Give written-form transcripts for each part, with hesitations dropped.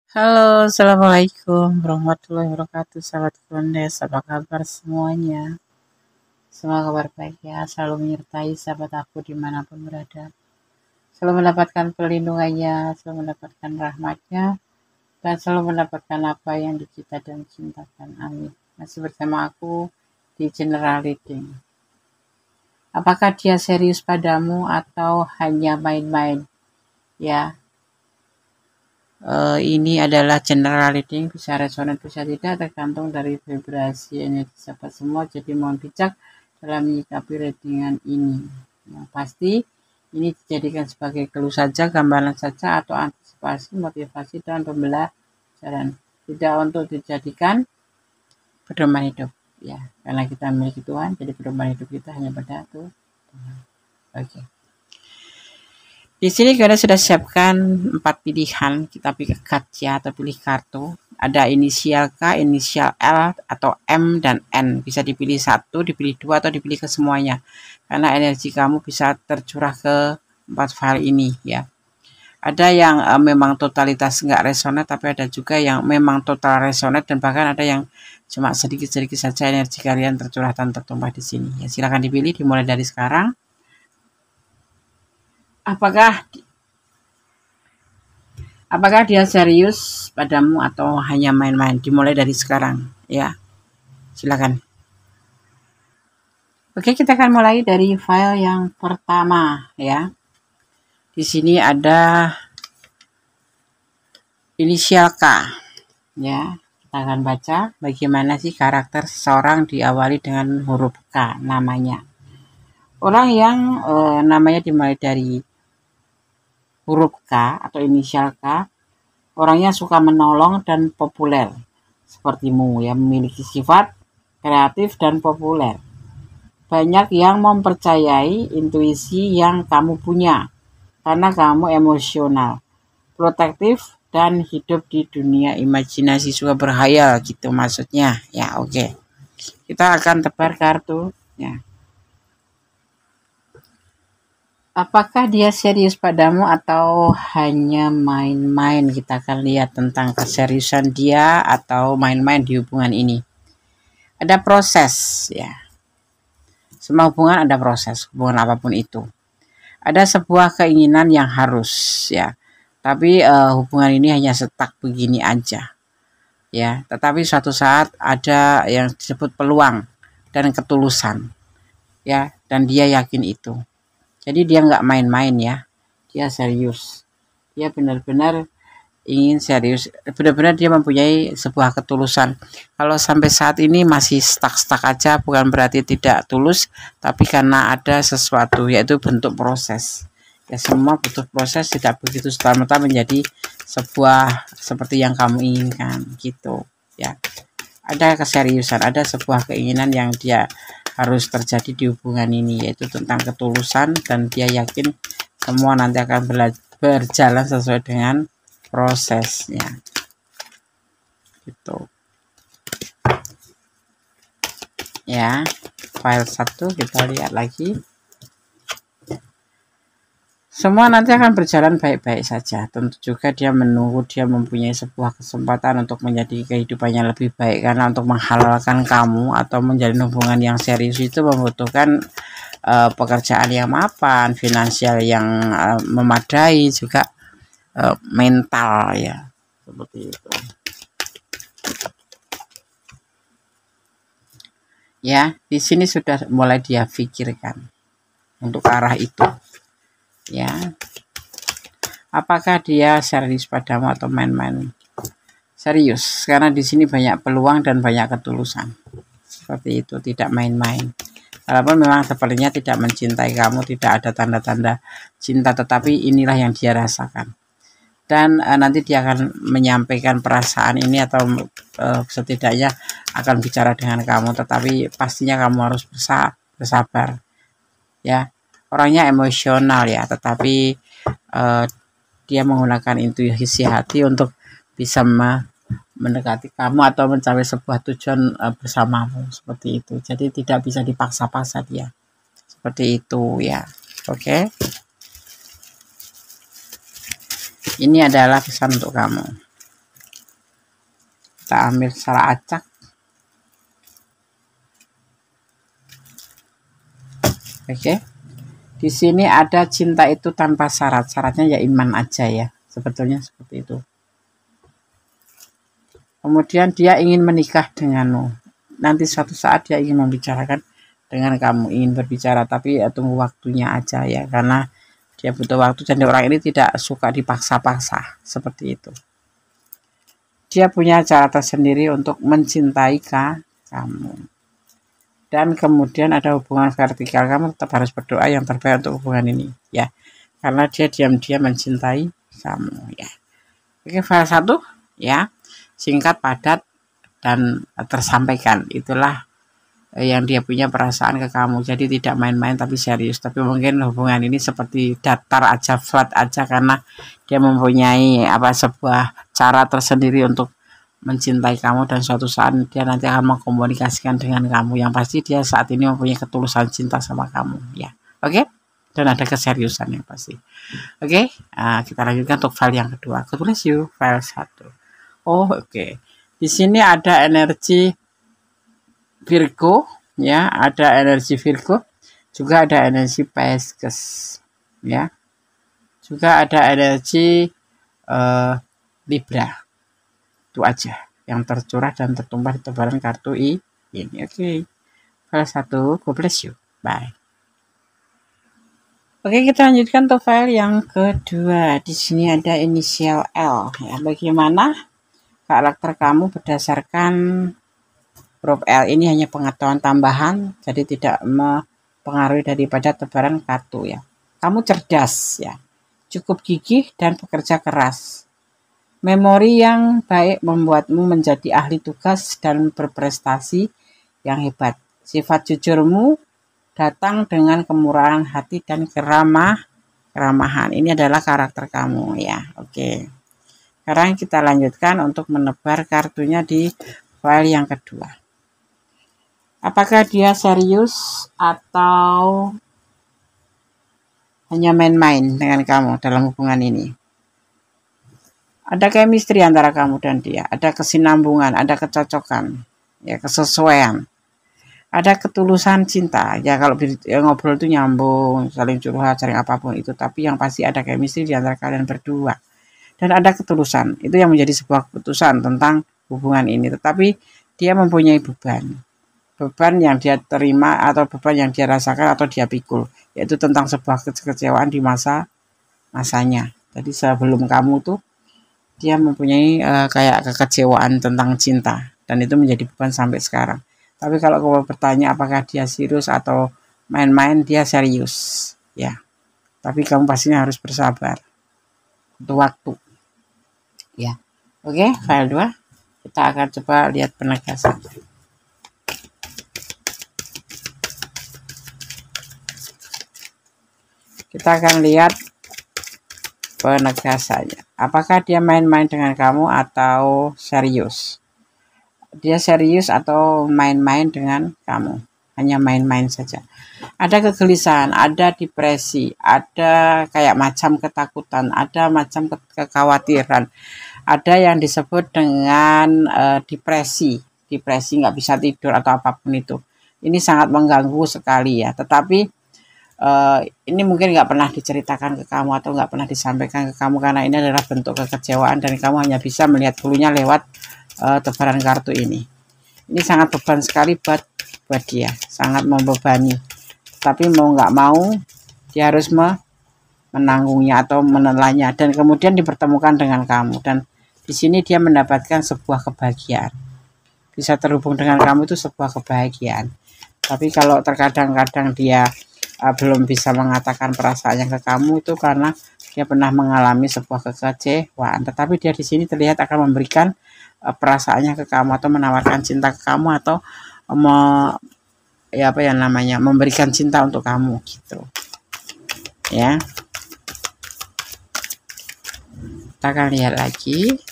Halo, assalamualaikum warahmatullahi wabarakatuh, sahabat Kondes. Apa kabar semuanya? Semoga kabar baik ya, selalu menyertai sahabat aku dimanapun berada. Selalu mendapatkan perlindungannya, selalu mendapatkan rahmatnya, dan selalu mendapatkan apa yang dicita dan cintakan. Amin. Masih bersama aku di General Reading. Apakah dia serius padamu atau hanya main-main? Ya, ini adalah general reading, bisa resonan bisa tidak, tergantung dari vibrasi energi sahabat semua. Jadi mohon bijak dalam menyikapi readingan ini. Yang pasti ini dijadikan sebagai clue saja, gambaran saja, atau antisipasi, motivasi, dan pembelajaran. Tidak untuk dijadikan pedoman hidup, ya, karena kita memiliki Tuhan, jadi pedoman hidup kita hanya pada Tuhan. Oke. Di sini kita sudah siapkan 4 pilihan, kita pilih kaca atau pilih kartu. Ada inisial K, inisial L, atau M dan N. Bisa dipilih 1, dipilih 2, atau dipilih ke semuanya. Karena energi kamu bisa tercurah ke 4 file ini ya. Ada yang memang totalitas nggak resonate, tapi ada juga yang memang total resonate, dan bahkan ada yang cuma sedikit-sedikit saja energi kalian tercurah dan tertumpah di sini. Ya, silakan dipilih, dimulai dari sekarang. Apakah dia serius padamu atau hanya main-main? Dimulai dari sekarang, ya. Silakan. Oke, kita akan mulai dari file yang pertama, ya. Di sini ada inisial K, ya. Kita akan baca bagaimana sih karakter seseorang diawali dengan huruf K namanya. Orang yang namanya dimulai dari huruf K atau inisial K, orangnya suka menolong dan populer. Sepertimu ya, memiliki sifat kreatif dan populer. Banyak yang mempercayai intuisi yang kamu punya karena kamu emosional, protektif, dan hidup di dunia imajinasi, suka berhayal gitu maksudnya. Ya, oke. Kita akan tebar kartu ya. Apakah dia serius padamu atau hanya main-main? Kita akan lihat tentang keseriusan dia atau main-main di hubungan ini. Ada proses ya. Semua hubungan ada proses, hubungan apapun itu. Ada sebuah keinginan yang harus ya. Tapi hubungan ini hanya setak begini aja. Ya, tetapi suatu saat ada yang disebut peluang dan ketulusan. Ya, dan dia yakin itu. Jadi dia nggak main-main ya, dia serius. Dia benar-benar ingin serius, benar-benar dia mempunyai sebuah ketulusan. Kalau sampai saat ini masih stuck aja, bukan berarti tidak tulus, tapi karena ada sesuatu, yaitu bentuk proses. Ya, semua butuh proses, tidak begitu serta-merta menjadi sebuah seperti yang kamu inginkan gitu ya. Ada keseriusan, ada sebuah keinginan yang dia harus terjadi di hubungan ini, yaitu tentang ketulusan, dan dia yakin semua nanti akan berjalan sesuai dengan prosesnya gitu ya. File 1 kita lihat lagi. Semua nanti akan berjalan baik-baik saja. Tentu juga dia menunggu, dia mempunyai sebuah kesempatan untuk menjadi kehidupannya lebih baik. Karena untuk menghalalkan kamu atau menjalin hubungan yang serius itu membutuhkan pekerjaan yang mapan, finansial yang memadai, juga mental ya. Seperti itu. Ya, di sini sudah mulai dia pikirkan untuk arah itu. Ya, apakah dia serius padamu atau main-main? Serius, karena di sini banyak peluang dan banyak ketulusan. Seperti itu, tidak main-main. Walaupun memang sepertinya tidak mencintai kamu, tidak ada tanda-tanda cinta, tetapi inilah yang dia rasakan. Dan nanti dia akan menyampaikan perasaan ini, atau setidaknya akan bicara dengan kamu, tetapi pastinya kamu harus bersabar. Ya, orangnya emosional ya, tetapi dia menggunakan intuisi hati untuk bisa mendekati kamu atau mencapai sebuah tujuan bersamamu, seperti itu. Jadi tidak bisa dipaksa-paksa dia, seperti itu ya. Oke, ini adalah pesan untuk kamu. Kita ambil secara acak. Oke. Di sini ada cinta itu tanpa syarat. Syaratnya ya iman aja ya. Sebetulnya seperti itu. Kemudian dia ingin menikah denganmu. Nanti suatu saat dia ingin membicarakan dengan kamu, ingin berbicara, tapi ya tunggu waktunya aja ya, karena dia butuh waktu dan orang ini tidak suka dipaksa-paksa seperti itu. Dia punya cara tersendiri untuk mencintai kamu. Dan kemudian ada hubungan vertikal, kamu tetap harus berdoa yang terbaik untuk hubungan ini ya, karena dia diam-diam mencintai kamu ya. Oke, file 1 ya, singkat, padat, dan tersampaikan. Itulah yang dia punya perasaan ke kamu. Jadi tidak main-main tapi serius. Tapi mungkin hubungan ini seperti datar aja, flat aja, karena dia mempunyai sebuah cara tersendiri untuk mencintai kamu, dan suatu saat dia nanti akan mengkomunikasikan dengan kamu. Yang pasti dia saat ini mempunyai ketulusan cinta sama kamu ya. Oke? Dan ada keseriusan yang pasti. Oke? Kita lanjutkan untuk file yang kedua. God bless you, file 1. Oke. Di sini ada energi Virgo ya, ada energi Virgo, juga ada energi Pisces ya, juga ada energi Libra. Itu aja yang tercurah dan tertumpah di tebaran kartu ini. Oke. File 1, God bless you, bye. Oke, kita lanjutkan untuk file yang kedua. Di sini ada inisial L ya. Bagaimana karakter kamu berdasarkan huruf L ini hanya pengetahuan tambahan, jadi tidak mempengaruhi daripada tebaran kartu ya. Kamu cerdas ya, cukup gigih dan bekerja keras. Memori yang baik membuatmu menjadi ahli tugas dan berprestasi yang hebat. Sifat jujurmu datang dengan kemurahan hati dan keramahan. Ini adalah karakter kamu ya. Oke. Sekarang kita lanjutkan untuk menebar kartunya di file yang kedua. Apakah dia serius atau hanya main-main dengan kamu dalam hubungan ini? Ada chemistry antara kamu dan dia, ada kesinambungan, ada kecocokan, ya, kesesuaian. Ada ketulusan cinta, ya, kalau ngobrol itu nyambung, saling curhat, saling apapun itu, tapi yang pasti ada chemistry di antara kalian berdua. Dan ada ketulusan, itu yang menjadi sebuah keputusan tentang hubungan ini. Tetapi dia mempunyai beban yang dia terima atau beban yang dia rasakan atau dia pikul, yaitu tentang sebuah kekecewaan di masanya. Jadi sebelum kamu tuh dia mempunyai kayak kekecewaan tentang cinta, dan itu menjadi beban sampai sekarang. Tapi kalau kamu bertanya apakah dia serius atau main-main, dia serius ya. Tapi kamu pastinya harus bersabar untuk waktu ya. Oke, file 2 kita akan coba lihat penegasan. Kita akan lihat penegasannya. Apakah dia main-main dengan kamu atau serius? Dia serius atau main-main dengan kamu? Hanya main-main saja. Ada kegelisahan, ada depresi, ada kayak macam ketakutan, ada macam kekhawatiran. Ada yang disebut dengan depresi nggak bisa tidur atau apapun itu. Ini sangat mengganggu sekali ya. Tetapi ini mungkin nggak pernah diceritakan ke kamu atau nggak pernah disampaikan ke kamu, karena ini adalah bentuk kekecewaan dan kamu hanya bisa melihat dulunya lewat tebaran kartu ini. Ini sangat beban sekali buat dia, sangat membebani. Tapi mau nggak mau dia harus menanggungnya atau menelannya, dan kemudian dipertemukan dengan kamu, dan di sini dia mendapatkan sebuah kebahagiaan. Bisa terhubung dengan kamu itu sebuah kebahagiaan. Tapi kalau terkadang-kadang dia belum bisa mengatakan perasaannya ke kamu, itu karena dia pernah mengalami sebuah kekecewaan. Tetapi dia di sini terlihat akan memberikan perasaannya ke kamu atau menawarkan cinta ke kamu atau memberikan cinta untuk kamu gitu. Ya. Kita akan lihat lagi.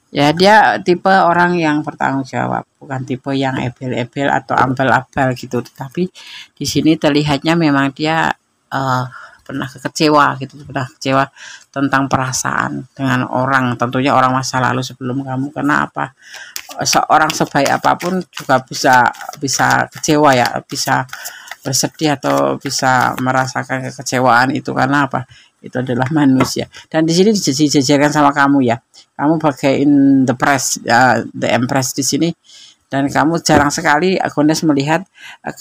Ya, dia tipe orang yang bertanggung jawab, bukan tipe yang ebel-ebel atau ambal-abal gitu. Tetapi di sini terlihatnya memang dia pernah kecewa gitu, pernah kecewa tentang perasaan dengan orang, tentunya orang masa lalu sebelum kamu. Karena apa? Seorang sebaik apapun juga bisa kecewa ya, bisa bersedih atau bisa merasakan kekecewaan itu. Karena apa? Itu adalah manusia. Dan di sini dijajarkan sama kamu ya. Kamu pakai in the press, the empress di sini. Dan kamu jarang sekali Agnes melihat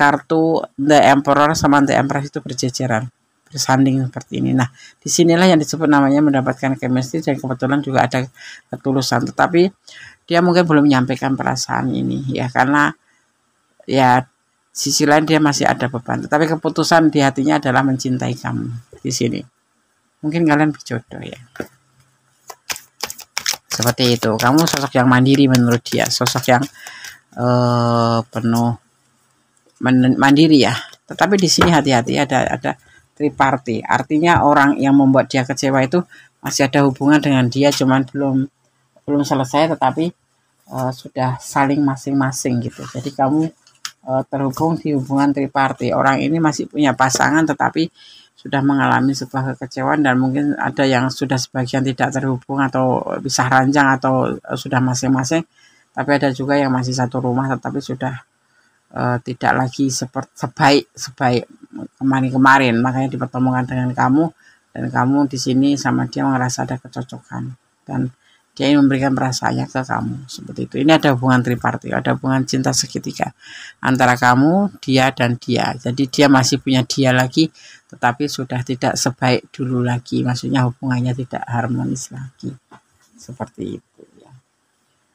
kartu The Emperor sama The Empress itu berjejeran, bersanding seperti ini. Nah, disinilah yang disebut namanya mendapatkan chemistry, dan kebetulan juga ada ketulusan. Tetapi dia mungkin belum menyampaikan perasaan ini ya, karena ya sisi lain dia masih ada beban. Tetapi keputusan di hatinya adalah mencintai kamu di sini. Mungkin kalian berjodoh ya. Seperti itu. Kamu sosok yang mandiri menurut dia, sosok yang penuh mandiri ya. Tetapi di sini hati-hati, ada triparty. Artinya orang yang membuat dia kecewa itu masih ada hubungan dengan dia, cuman belum selesai, tetapi sudah saling masing-masing gitu. Jadi kamu terhubung di hubungan triparty. Orang ini masih punya pasangan, tetapi sudah mengalami sebuah kekecewaan, dan mungkin ada yang sudah sebagian tidak terhubung atau bisa ranjang atau sudah masing-masing. Tapi ada juga yang masih satu rumah tetapi sudah tidak lagi sebaik kemarin. Makanya dipertemukan dengan kamu, dan kamu di sini sama dia merasa ada kecocokan, dan dia ingin memberikan perasaannya ke kamu seperti itu. Ini ada hubungan triparty, ada hubungan cinta segitiga antara kamu, dia, dan dia. Jadi dia masih punya dia lagi, tetapi sudah tidak sebaik dulu lagi. Maksudnya hubungannya tidak harmonis lagi seperti itu.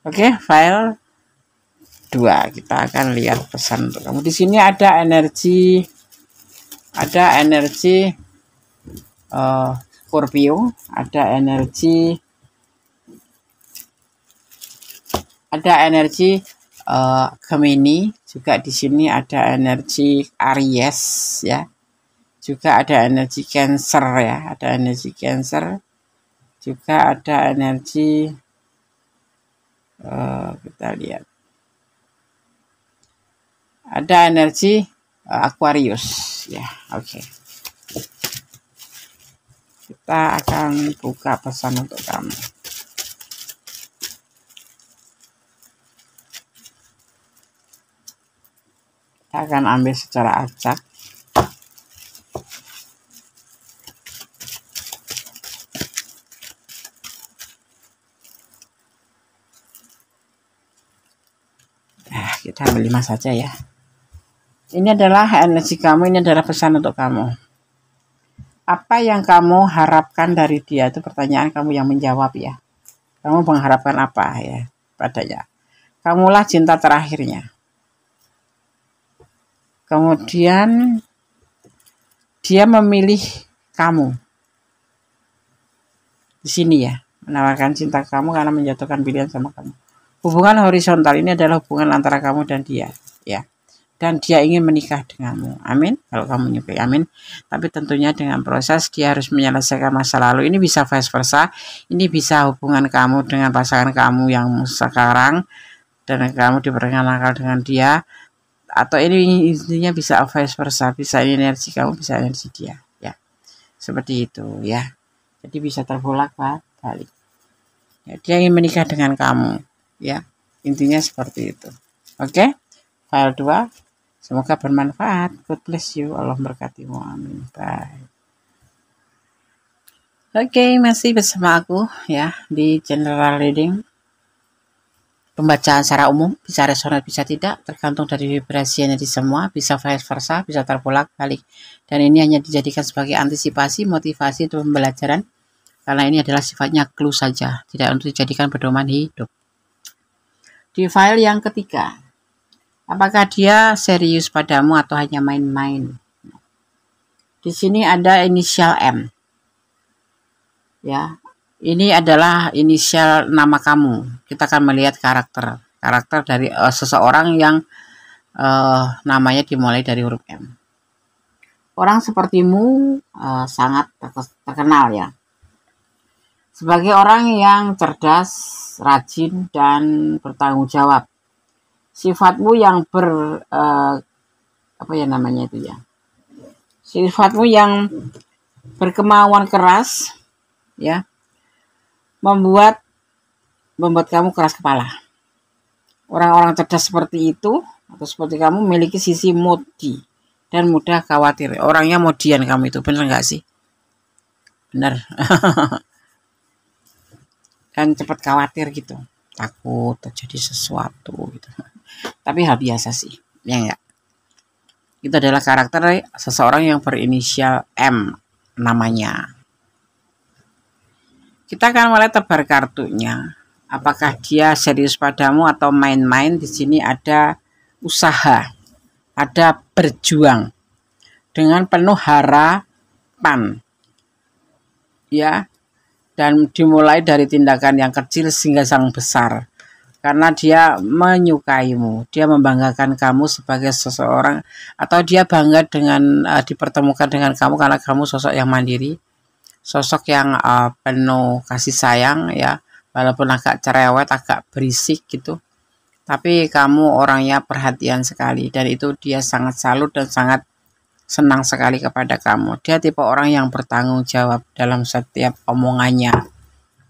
Oke, file 2 kita akan lihat pesan untuk kamu. Di sini ada energi Scorpio, ada energi Gemini, juga di sini ada energi Aries ya. Juga ada energi Cancer ya, Juga ada energi kita lihat. Ada energi Aquarius ya. Oke. Kita akan buka pesan untuk kamu. Kita akan ambil secara acak. Kita ambil 5 saja ya. Ini adalah energi kamu, ini adalah pesan untuk kamu. Apa yang kamu harapkan dari dia? Itu pertanyaan kamu yang menjawab ya. Kamu mengharapkan apa ya padanya? Kamulah cinta terakhirnya. Kemudian dia memilih kamu. Di sini ya, menawarkan cinta kamu karena menjatuhkan pilihan sama kamu. Hubungan horizontal ini adalah hubungan antara kamu dan dia, ya. Dan dia ingin menikah denganmu. Amin. Kalau kamu menyukai, amin. Tapi tentunya dengan proses dia harus menyelesaikan masa lalu. Ini bisa vice versa. Ini bisa hubungan kamu dengan pasangan kamu yang sekarang, dan kamu diperkenalkan dengan dia. Atau ini intinya bisa vice versa. Bisa energi kamu, bisa energi dia. Ya, seperti itu ya. Jadi bisa terbolak-balik. Ya, dia ingin menikah dengan kamu. Ya, intinya seperti itu. Oke, file 2. Semoga bermanfaat. God bless you. Allah berkatimu. Amin. Bye. Oke, masih bersama aku ya di general reading. Pembacaan secara umum, bisa resonan, bisa tidak, tergantung dari vibrasi energi semua, bisa vice versa, bisa terbolak-balik. Dan ini hanya dijadikan sebagai antisipasi, motivasi untuk pembelajaran, karena ini adalah sifatnya clue saja, tidak untuk dijadikan pedoman hidup. Di file yang ketiga, apakah dia serius padamu atau hanya main-main? Di sini ada inisial M. Ya, ini adalah inisial nama kamu. Kita akan melihat karakter dari seseorang yang namanya dimulai dari huruf M. Orang sepertimu sangat terkenal ya. Sebagai orang yang cerdas, rajin, dan bertanggung jawab. Sifatmu yang Sifatmu yang berkemauan keras, ya, membuat kamu keras kepala. Orang-orang cerdas seperti itu atau seperti kamu memiliki sisi modi dan mudah khawatir. Orangnya modian kamu itu, bener nggak sih? Bener. Dan cepat khawatir gitu, takut terjadi sesuatu gitu. Tapi hal biasa sih, ya enggak? Itu adalah karakter seseorang yang berinisial M namanya. Kita akan mulai tebar kartunya. Apakah dia serius padamu atau main-main? Di sini ada usaha, ada berjuang dengan penuh harapan, ya, dan dimulai dari tindakan yang kecil sehingga sang besar. Karena dia menyukaimu, dia membanggakan kamu sebagai seseorang, atau dia bangga dengan dipertemukan dengan kamu karena kamu sosok yang mandiri, sosok yang penuh kasih sayang, ya, walaupun agak cerewet, agak berisik gitu, tapi kamu orangnya perhatian sekali, dan itu dia sangat salut dan sangat senang sekali kepada kamu. Dia tipe orang yang bertanggung jawab dalam setiap omongannya,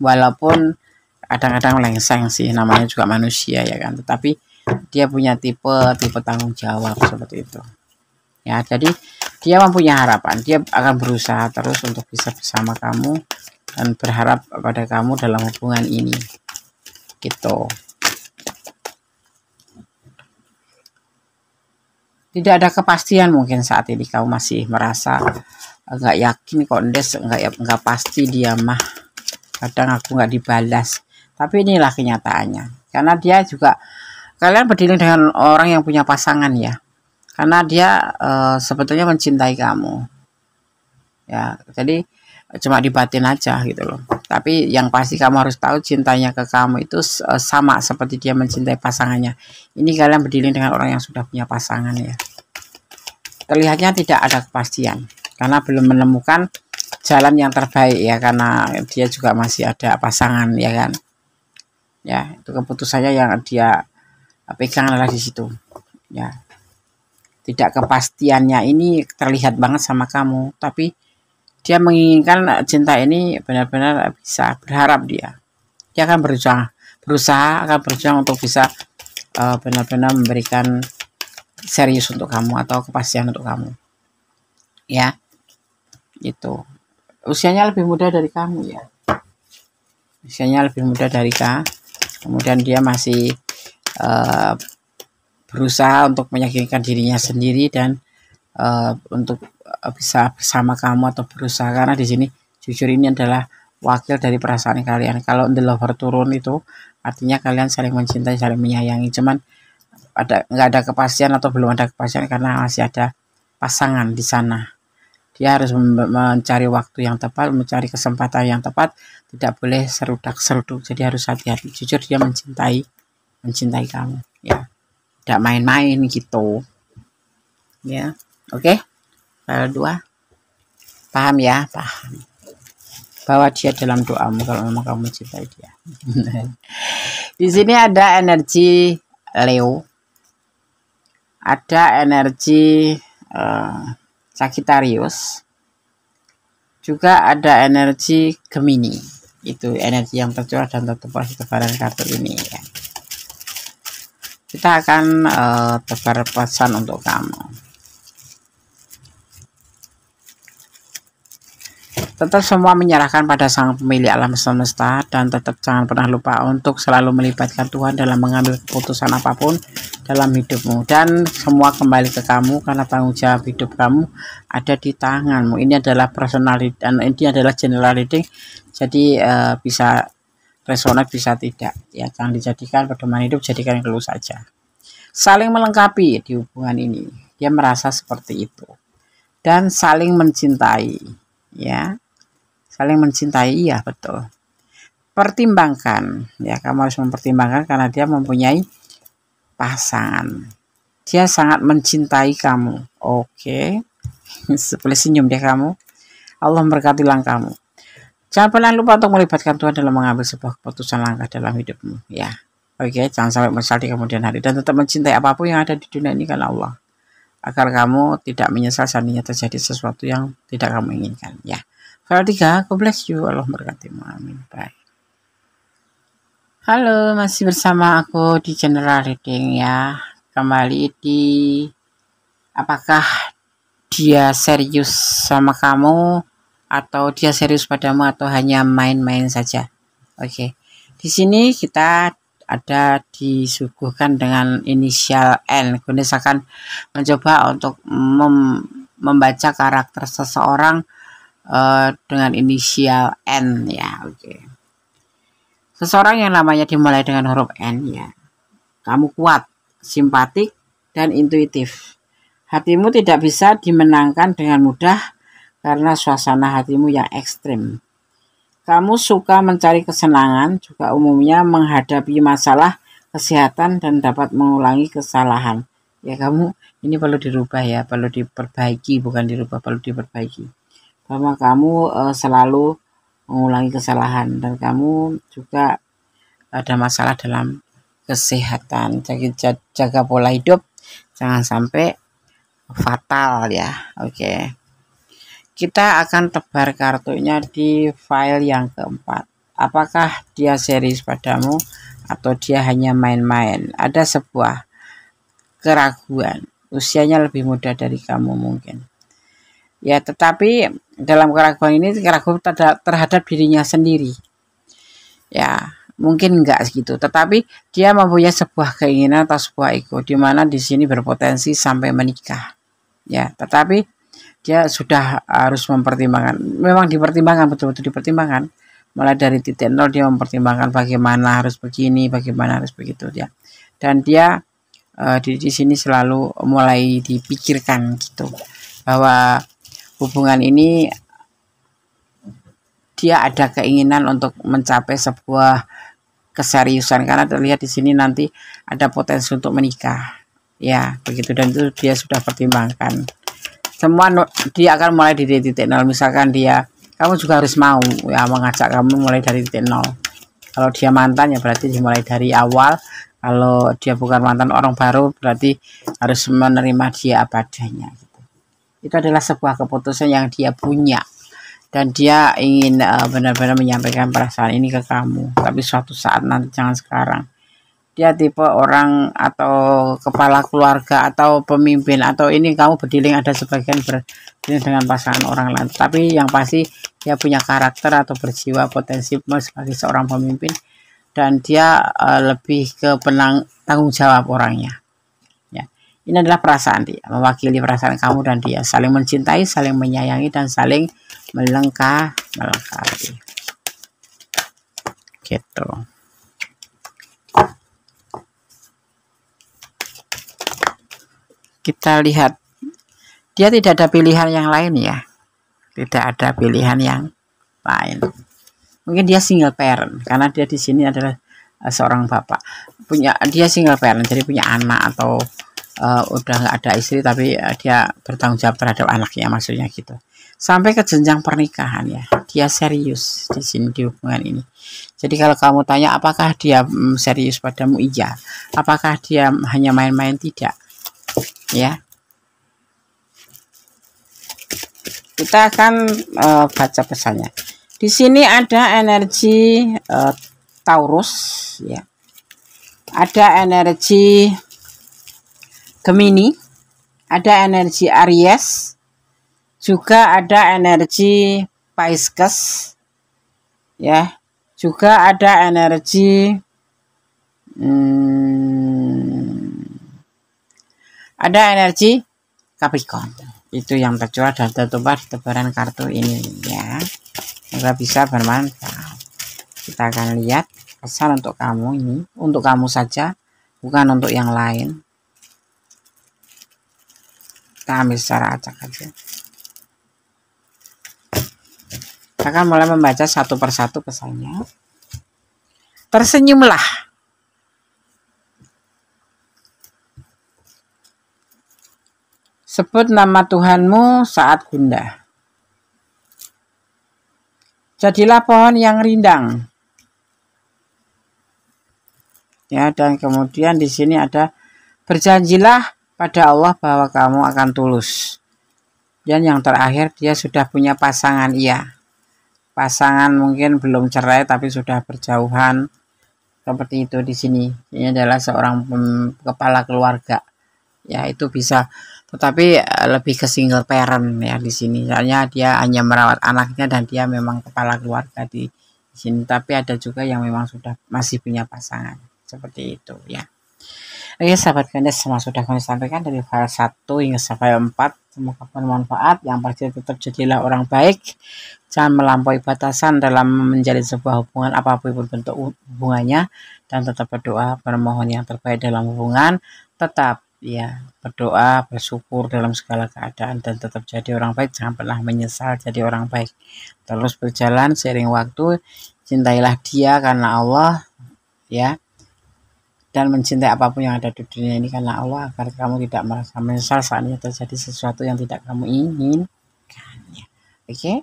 walaupun kadang-kadang melengseng sih, namanya juga manusia ya kan, tetapi dia punya tipe tanggung jawab seperti itu. Ya, jadi dia mempunyai harapan, dia akan berusaha terus untuk bisa bersama kamu dan berharap pada kamu dalam hubungan ini. Gitu. Tidak ada kepastian mungkin saat ini, kamu masih merasa nggak yakin kok, nggak pasti dia mah. Kadang aku nggak dibalas. Tapi inilah kenyataannya. Karena dia juga, kalian berdiri dengan orang yang punya pasangan ya. Karena dia sebetulnya mencintai kamu, ya, jadi cuma dibatin aja gitu loh. Tapi yang pasti kamu harus tahu, cintanya ke kamu itu sama seperti dia mencintai pasangannya. Ini kalian berdiri dengan orang yang sudah punya pasangan ya. Terlihatnya tidak ada kepastian karena belum menemukan jalan yang terbaik ya, karena dia juga masih ada pasangan ya kan. Ya, itu keputusannya yang dia pegang adalah di situ ya. Tidak kepastiannya ini terlihat banget sama kamu, tapi dia menginginkan cinta ini benar-benar bisa, berharap dia akan berusaha akan berjuang untuk bisa benar-benar memberikan serius untuk kamu atau kepastian untuk kamu ya. Itu usianya lebih muda dari kamu ya, usianya lebih muda dari kamu, kemudian dia masih berusaha untuk meyakinkan dirinya sendiri dan untuk bisa bersama kamu atau berusaha, karena di sini jujur ini adalah wakil dari perasaan kalian. Kalau the lover turun itu artinya kalian saling mencintai, saling menyayangi, cuman nggak ada kepastian atau belum ada kepastian karena masih ada pasangan di sana. Dia harus mencari waktu yang tepat, mencari kesempatan yang tepat, tidak boleh serudak-seruduk, jadi harus hati-hati. Jujur dia mencintai kamu ya, tidak main-main gitu ya. Oke, kalau dua paham ya, paham bahwa dia dalam doamu kalau memang kamu mencintai dia. Di sini ada energi Leo, ada energi Sagittarius, juga ada energi Gemini. Itu energi yang tercurah dan tertumpah di tebaran kartu ini ya. Kita akan tebar pesan untuk kamu. Tetap semua menyerahkan pada Sang Pemilik alam semesta, dan tetap jangan pernah lupa untuk selalu melibatkan Tuhan dalam mengambil keputusan apapun dalam hidupmu, dan semua kembali ke kamu karena tanggung jawab hidup kamu ada di tanganmu. Ini adalah personality dan ini adalah general reading, jadi bisa resonate bisa tidak ya, jangan dijadikan pedoman hidup, jadikan yang dulu saja. Saling melengkapi di hubungan ini, dia merasa seperti itu, dan saling mencintai ya, saling mencintai ya, betul. Pertimbangkan ya, kamu harus mempertimbangkan karena dia mempunyai pasangan, dia sangat mencintai kamu. Oke. Boleh senyum deh kamu. Allah memberkati langkahmu. Jangan pernah lupa untuk melibatkan Tuhan dalam mengambil sebuah keputusan langkah dalam hidupmu ya. Oke, jangan sampai menyesal di kemudian hari, dan tetap mencintai apapun yang ada di dunia ini karena Allah. agar kamu tidak menyesal seandainya terjadi sesuatu yang tidak kamu inginkan ya. File 3, God bless you, Allah berkatimu, amin. Bye. Halo, masih bersama aku di general reading ya. Kembali di apakah dia serius sama kamu atau dia serius padamu atau hanya main-main saja. Oke. Di sini kita ada disuguhkan dengan inisial N. Gunis akan mencoba untuk membaca karakter seseorang dengan inisial N ya. Oke. Seseorang yang namanya dimulai dengan huruf N ya. Kamu kuat, simpatik, dan intuitif. Hatimu tidak bisa dimenangkan dengan mudah karena suasana hatimu yang ekstrim. Kamu suka mencari kesenangan, juga umumnya menghadapi masalah kesehatan dan dapat mengulangi kesalahan. Ya kamu ini perlu dirubah ya, perlu diperbaiki, bukan dirubah, perlu diperbaiki. Bahwa kamu selalu mengulangi kesalahan dan kamu juga ada masalah dalam kesehatan. Jaga pola hidup, jangan sampai fatal ya. Oke. Kita akan tebar kartunya di file yang keempat. Apakah dia serius padamu atau dia hanya main-main? Ada sebuah keraguan. Usianya lebih muda dari kamu mungkin. Ya, tetapi dalam keraguan ini keraguan terhadap dirinya sendiri. Ya, mungkin enggak gitu. Tetapi dia mempunyai sebuah keinginan atau sebuah ego di mana di sini berpotensi sampai menikah. Ya, tetapi dia sudah harus mempertimbangkan, memang dipertimbangkan, betul-betul dipertimbangkan. Mulai dari titik nol dia mempertimbangkan bagaimana harus begini, bagaimana harus begitu ya. Dan dia di sini selalu mulai dipikirkan gitu bahwa hubungan ini dia ada keinginan untuk mencapai sebuah keseriusan karena terlihat di sini nanti ada potensi untuk menikah. Ya, begitu, dan itu dia sudah pertimbangkan. Semua dia akan mulai di titik nol. Misalkan kamu juga harus mau ya mengajak kamu mulai dari titik nol. Kalau dia mantan ya berarti dimulai dari awal. Kalau dia bukan mantan, orang baru, berarti harus menerima dia apa adanya gitu. Itu adalah sebuah keputusan yang dia punya dan dia ingin benar-benar menyampaikan perasaan ini ke kamu, tapi suatu saat nanti, jangan sekarang. Dia tipe orang atau kepala keluarga atau pemimpin, atau ini kamu berdiling ada sebagian berdiling dengan pasangan orang lain, tapi yang pasti dia punya karakter atau berjiwa potensi sebagai seorang pemimpin dan dia lebih ke tanggung jawab orangnya ya. Ini adalah perasaan dia, mewakili perasaan kamu dan dia, saling mencintai, saling menyayangi, dan saling melengkapi gitu. Kita lihat, dia tidak ada pilihan yang lain ya, tidak ada pilihan yang lain. Mungkin dia single parent karena dia di sini adalah seorang bapak, dia single parent, jadi punya anak atau udah nggak ada istri tapi dia bertanggung jawab terhadap anaknya, maksudnya gitu. Sampai ke jenjang pernikahan ya, dia serius di sini di hubungan ini. Jadi kalau kamu tanya apakah dia serius padamu, iya. Apakah dia hanya main-main, tidak. Ya, kita akan baca pesannya. Di sini ada energi Taurus, ya. Ada energi Gemini, ada energi Aries, juga ada energi Pisces, ya. Juga ada energi Capricorn. Itu yang tercurah dan tertumpah di tebaran kartu ini ya. Semoga bisa bermanfaat. Kita akan lihat pesan untuk kamu ini, untuk kamu saja, bukan untuk yang lain. Kita ambil secara acak aja. Kita akan mulai membaca satu persatu pesannya. Tersenyumlah. Sebut nama Tuhanmu saat gundah. Jadilah pohon yang rindang. Ya, dan kemudian di sini ada berjanjilah pada Allah bahwa kamu akan tulus. Dan yang terakhir, dia sudah punya pasangan, iya. Pasangan mungkin belum cerai tapi sudah berjauhan. Seperti itu di sini. Ini adalah seorang kepala keluarga. Ya, itu bisa. Tetapi lebih ke single parent ya di sini. Soalnya dia hanya merawat anaknya dan dia memang kepala keluarga di sini. Tapi ada juga yang memang sudah masih punya pasangan. Seperti itu ya. Oke sahabat Gandes, semua sudah kami sampaikan dari file 1 hingga file 4. Semoga bermanfaat. Yang pasti tetap jadilah orang baik. Jangan melampaui batasan dalam menjalin sebuah hubungan apapun bentuk hubungannya. Dan tetap berdoa, bermohon yang terbaik dalam hubungan. Tetap ya berdoa, bersyukur dalam segala keadaan. Dan tetap jadi orang baik. Jangan pernah menyesal jadi orang baik. Terus berjalan seiring waktu. Cintailah dia karena Allah ya. Dan mencintai apapun yang ada di dunia ini karena Allah, agar kamu tidak merasa menyesal saat ini terjadi sesuatu yang tidak kamu inginkan ya. Oke,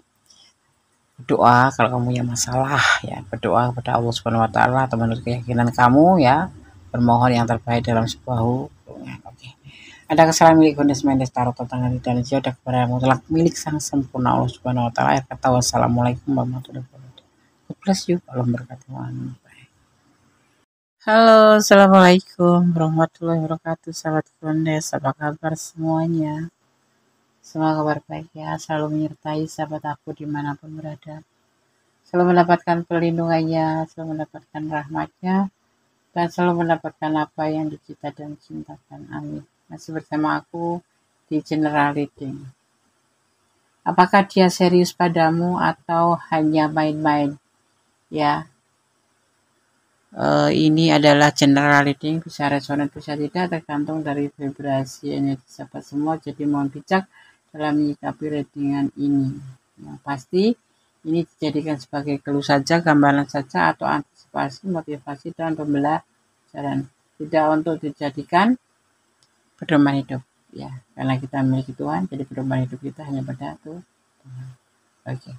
berdoa kalau kamu punya masalah ya, berdoa kepada Allah Subhanahu wa taala atau menurut keyakinan kamu ya, bermohon yang terbaik dalam sebuah hubungan. Oke, ada kesalahan milik Gandes Mendes taruh tangan dan ada kepada yang mutlak milik sang sempurna Allah Subhanahu wa taala. Kata wassalamualaikum warahmatullahi wabarakatuh. God bless you. Allah berkati. Halo, assalamualaikum warahmatullahi wabarakatuh, sahabat Gandes. Apa kabar semuanya? Semoga kabar baik ya, selalu menyertai sahabat aku dimanapun berada. Selalu mendapatkan perlindungannya, selalu mendapatkan rahmatnya, dan selalu mendapatkan apa yang dicita dan cintakan. Amin. Masih bersama aku di General Reading. Apakah dia serius padamu atau hanya main-main? Ya. Ini adalah general reading, bisa resonan bisa tidak, tergantung dari vibrasi energi sahabat semua. Jadi mohon bijak dalam menyikapi readingan ini. Yang pasti ini dijadikan sebagai clue saja, gambaran saja, atau antisipasi, motivasi, dan pembelajaran. Tidak untuk dijadikan pedoman hidup ya, karena kita memiliki Tuhan, jadi pedoman hidup kita hanya pada Tuhan. Oke.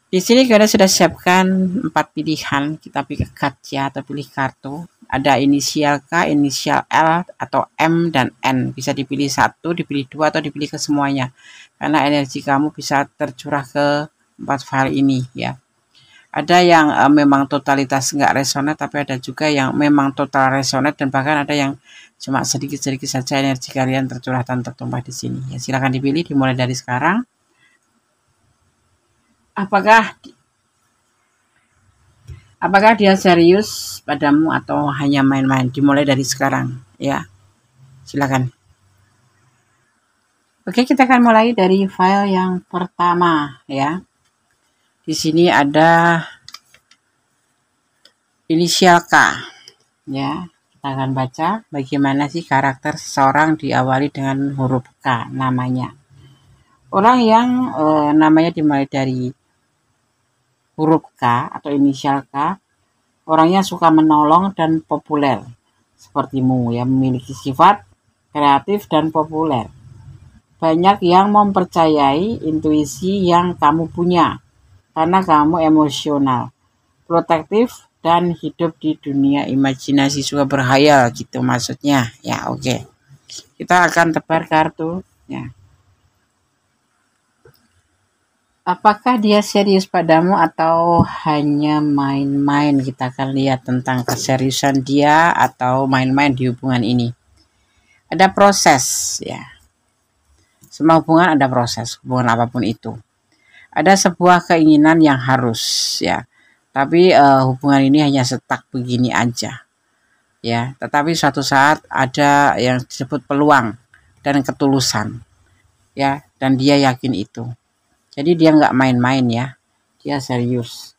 Di sini kita sudah siapkan 4 pilihan. Kita pilih kaca atau pilih kartu. Ada inisial K, inisial L, atau M dan N. Bisa dipilih 1, dipilih 2, atau dipilih ke semuanya. Karena energi kamu bisa tercurah ke 4 file ini ya. Ada yang memang totalitas nggak resonate, tapi ada juga yang memang total resonate, dan bahkan ada yang cuma sedikit-sedikit saja energi kalian tercurah dan tertumpah di sini. Ya, silakan dipilih dimulai dari sekarang. Apakah dia serius padamu atau hanya main-main? Dimulai dari sekarang ya. Silakan. Oke, kita akan mulai dari file yang pertama ya. Di sini ada inisial K ya. Kita akan baca bagaimana sih karakter seseorang diawali dengan huruf K namanya. Orang yang namanya dimulai dari huruf K atau inisial K, orangnya suka menolong dan populer. Sepertimu yang memiliki sifat kreatif dan populer. Banyak yang mempercayai intuisi yang kamu punya karena kamu emosional, protektif, dan hidup di dunia imajinasi, suka berhayal gitu maksudnya. Ya, oke. Kita akan tebar kartu ya. Apakah dia serius padamu atau hanya main-main? Kita akan lihat tentang keseriusan dia atau main-main di hubungan ini. Ada proses ya. Semua hubungan ada proses, hubungan apapun itu. Ada sebuah keinginan yang harus ya. Tapi hubungan ini hanya setak begini aja. Ya, tetapi suatu saat ada yang disebut peluang dan ketulusan. Ya, dan dia yakin itu. Jadi dia nggak main-main ya, dia serius.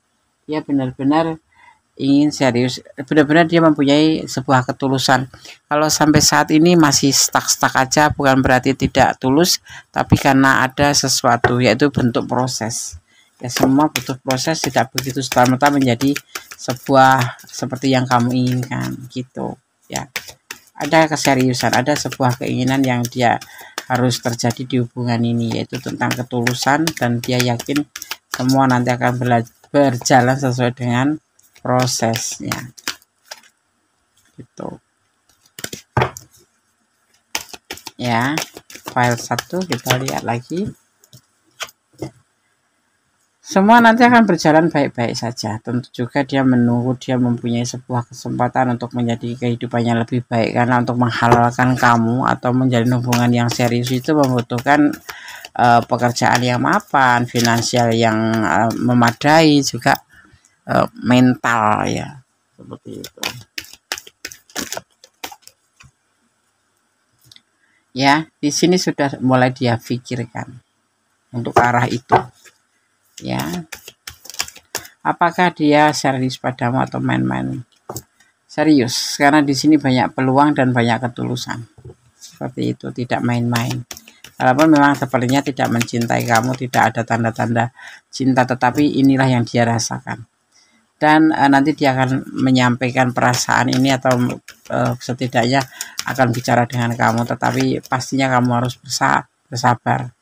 Dia benar-benar ingin serius, benar-benar dia mempunyai sebuah ketulusan. Kalau sampai saat ini masih stuck aja, bukan berarti tidak tulus, tapi karena ada sesuatu, yaitu bentuk proses. Ya, semua butuh proses, tidak begitu serta-merta menjadi sebuah seperti yang kamu inginkan gitu ya. Ada keseriusan, ada sebuah keinginan yang dia harus terjadi di hubungan ini, yaitu tentang ketulusan, dan dia yakin semua nanti akan berjalan sesuai dengan prosesnya gitu. ya. File 1 kita lihat lagi. Semua nanti akan berjalan baik-baik saja. Tentu juga dia menunggu, dia mempunyai sebuah kesempatan untuk menjadi kehidupannya lebih baik. Karena untuk menghalalkan kamu atau menjalin hubungan yang serius itu membutuhkan pekerjaan yang mapan, finansial yang memadai, juga mental ya. Seperti itu. Ya, di sini sudah mulai dia pikirkan untuk arah itu. Ya. Apakah dia serius padamu atau main-main? Serius, karena di sini banyak peluang dan banyak ketulusan. Seperti itu, tidak main-main. Walaupun memang sepertinya tidak mencintai kamu, tidak ada tanda-tanda cinta, tetapi inilah yang dia rasakan. Dan nanti dia akan menyampaikan perasaan ini atau setidaknya akan bicara dengan kamu, tetapi pastinya kamu harus bersabar.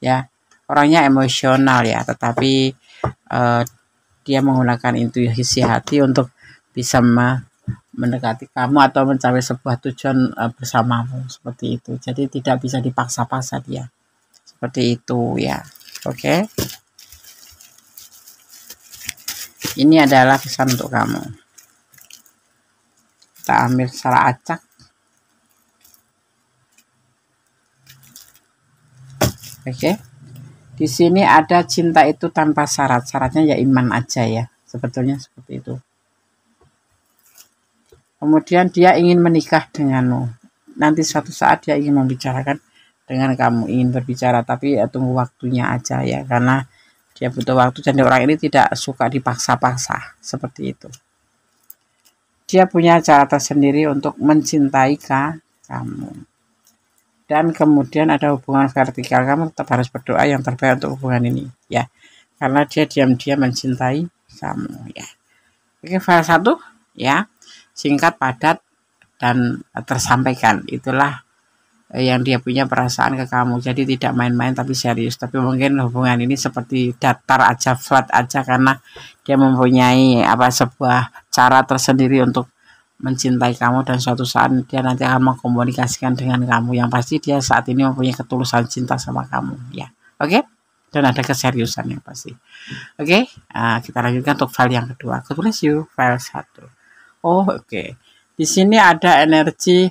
Ya, orangnya emosional ya, tetapi dia menggunakan intuisi hati untuk bisa mendekati kamu atau mencapai sebuah tujuan bersamamu, seperti itu. Jadi tidak bisa dipaksa-paksa dia, seperti itu ya. Oke, ini adalah pesan untuk kamu. Kita ambil secara acak. Oke, di sini ada cinta itu tanpa syarat. Syaratnya ya iman aja ya, sebetulnya seperti itu. Kemudian dia ingin menikah denganmu. Nanti suatu saat dia ingin membicarakan dengan kamu, ingin berbicara, tapi tunggu waktunya aja ya, karena dia butuh waktu dan orang ini tidak suka dipaksa-paksa, seperti itu. Dia punya cara tersendiri untuk mencintai kamu. Dan kemudian ada hubungan vertikal, kamu tetap harus berdoa yang terbaik untuk hubungan ini ya, karena dia diam-diam mencintai kamu ya. Oke, file 1 ya. Singkat, padat, dan tersampaikan. Itulah yang dia punya perasaan ke kamu. Jadi tidak main-main tapi serius. Tapi mungkin hubungan ini seperti datar aja, flat aja, karena dia mempunyai sebuah cara tersendiri untuk mencintai kamu, dan suatu saat dia nanti akan mengkomunikasikan dengan kamu. Yang pasti dia saat ini mempunyai ketulusan cinta sama kamu ya. Oke? Dan ada keseriusan yang pasti. Oke? Kita lanjutkan untuk file yang kedua. God bless you. File 1. Oh, oke. Di sini ada energi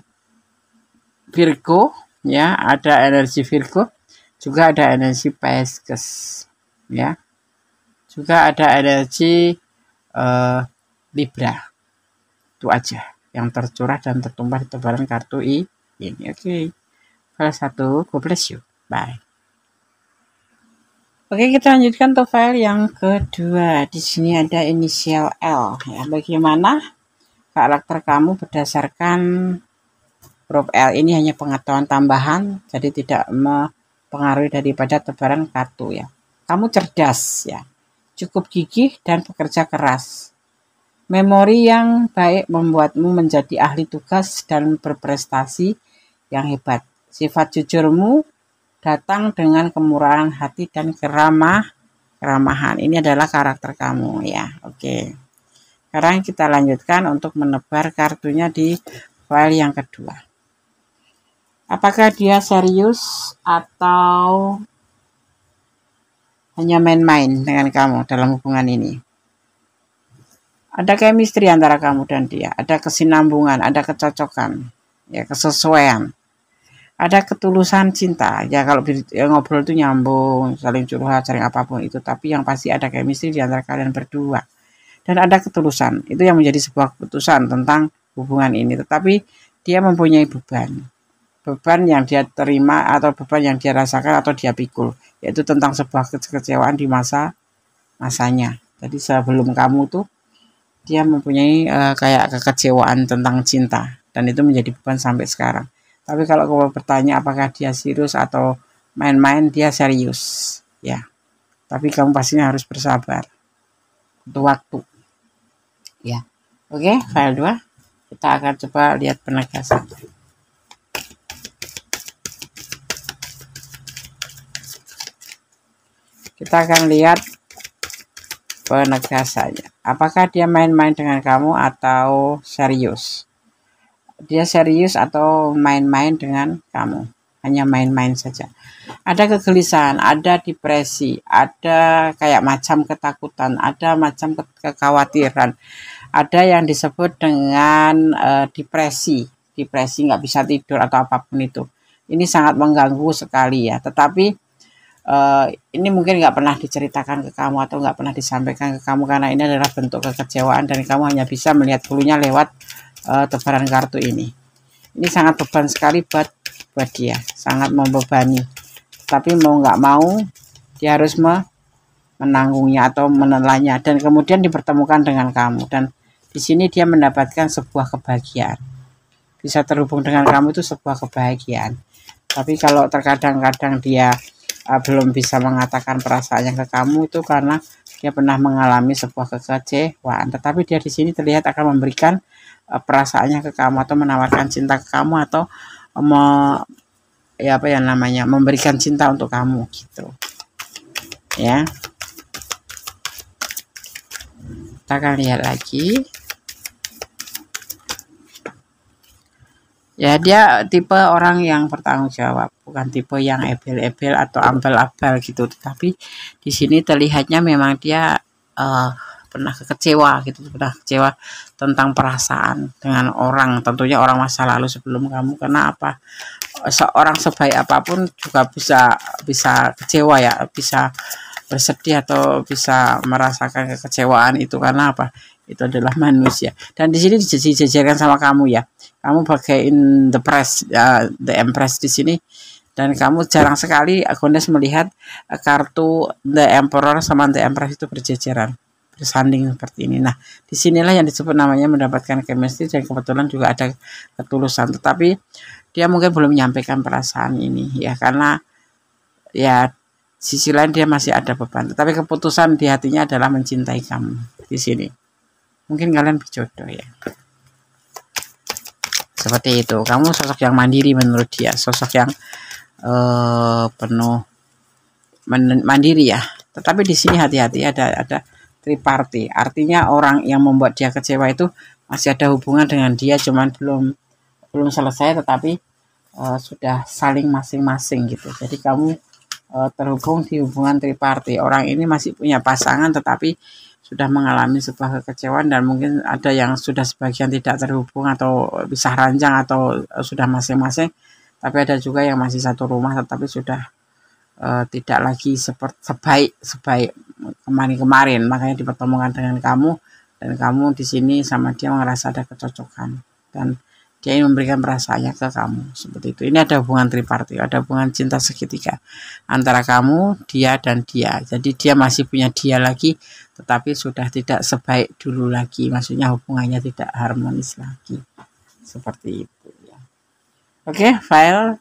Virgo, ya, ada energi Virgo, juga ada energi Pisces, ya, juga ada energi Libra. Itu aja yang tercurah dan tertumpah di tebaran kartu ini. Oke. File 1, God bless you. Bye. Oke, kita lanjutkan untuk file yang kedua. Di sini ada inisial L. Ya, bagaimana karakter kamu berdasarkan huruf L ini hanya pengetahuan tambahan, jadi tidak mempengaruhi daripada tebaran kartu ya. Kamu cerdas ya, cukup gigih dan bekerja keras. Memori yang baik membuatmu menjadi ahli tugas dan berprestasi yang hebat. Sifat jujurmu datang dengan kemurahan hati dan keramahan. Ini adalah karakter kamu ya. Oke. Sekarang kita lanjutkan untuk menebar kartunya di file yang kedua. Apakah dia serius atau hanya main-main dengan kamu dalam hubungan ini? Ada chemistry antara kamu dan dia, ada kesinambungan, ada kecocokan, ya, kesesuaian. Ada ketulusan cinta. Ya, kalau ngobrol itu nyambung, saling curhat, saling apapun itu, tapi yang pasti ada chemistry di antara kalian berdua. Dan ada ketulusan, itu yang menjadi sebuah keputusan tentang hubungan ini. Tetapi dia mempunyai beban yang dia terima atau beban yang dia rasakan atau dia pikul, yaitu tentang sebuah kekecewaan di masanya. Jadi sebelum kamu tuh dia mempunyai kayak kekecewaan tentang cinta, dan itu menjadi beban sampai sekarang. Tapi kalau kamu bertanya apakah dia serius atau main-main, dia serius ya. Tapi kamu pastinya harus bersabar, butuh waktu. Ya, oke, file 2. Kita akan coba lihat penegasan. Kita akan lihat penegasannya. Apakah dia main-main dengan kamu atau serius? dia serius atau main-main dengan kamu, hanya main-main saja. Ada kegelisahan, ada depresi, ada kayak macam ketakutan, ada macam kekhawatiran, ada yang disebut dengan depresi nggak bisa tidur atau apapun itu. Ini sangat mengganggu sekali ya, tetapi ini mungkin nggak pernah diceritakan ke kamu atau nggak pernah disampaikan ke kamu karena ini adalah bentuk kekecewaan dan kamu hanya bisa melihat dulunya lewat tebaran kartu ini. Ini sangat beban sekali buat dia, sangat membebani. Tapi mau nggak mau dia harus menanggungnya atau menelannya dan kemudian dipertemukan dengan kamu, dan di sini dia mendapatkan sebuah kebahagiaan. Bisa terhubung dengan kamu itu sebuah kebahagiaan. Tapi kalau terkadang-kadang dia belum bisa mengatakan perasaannya ke kamu, itu karena dia pernah mengalami sebuah kekecewaan. Tetapi dia di sini terlihat akan memberikan perasaannya ke kamu atau menawarkan cinta ke kamu atau memberikan cinta untuk kamu gitu. Ya. Kita akan lihat lagi. Ya, dia tipe orang yang bertanggung jawab, bukan tipe yang ebel-ebel atau ambal-abal gitu. Tapi di sini terlihatnya memang dia pernah kecewa gitu, pernah kecewa tentang perasaan dengan orang, tentunya orang masa lalu sebelum kamu. Karena apa? Seorang sebaik apapun juga bisa kecewa ya, bisa bersedih atau bisa merasakan kekecewaan itu. Karena apa? Itu adalah manusia. Dan di sini dijajarkan sama kamu ya. Kamu pakai in the press, the Empress di sini, dan kamu jarang sekali Agones melihat kartu the Emperor sama the Empress itu berjejeran, bersanding seperti ini. Nah, disinilah yang disebut namanya mendapatkan chemistry dan kebetulan juga ada ketulusan. Tetapi dia mungkin belum menyampaikan perasaan ini ya, karena ya sisi lain dia masih ada beban. Tetapi keputusan di hatinya adalah mencintai kamu di sini. Mungkin kalian berjodoh ya. Seperti itu. Kamu sosok yang mandiri menurut dia, sosok yang penuh mandiri ya. Tetapi di sini hati-hati, ada triparty. Artinya orang yang membuat dia kecewa itu masih ada hubungan dengan dia, cuman belum selesai, tetapi sudah saling masing-masing gitu. Jadi kamu terhubung di hubungan triparty. Orang ini masih punya pasangan, tetapi sudah mengalami sebuah kekecewaan, dan mungkin ada yang sudah sebagian tidak terhubung atau bisa ranjang atau sudah masing-masing, tapi ada juga yang masih satu rumah tetapi sudah tidak lagi sebaik kemarin. Makanya dipertemukan dengan kamu, dan kamu di sini sama dia merasa ada kecocokan dan dia ingin memberikan perasaannya ke kamu seperti itu. Ini ada hubungan triparty, ada hubungan cinta segitiga antara kamu, dia, dan dia. Jadi dia masih punya dia lagi, tetapi sudah tidak sebaik dulu lagi. Maksudnya hubungannya tidak harmonis lagi. Seperti itu ya. Oke, file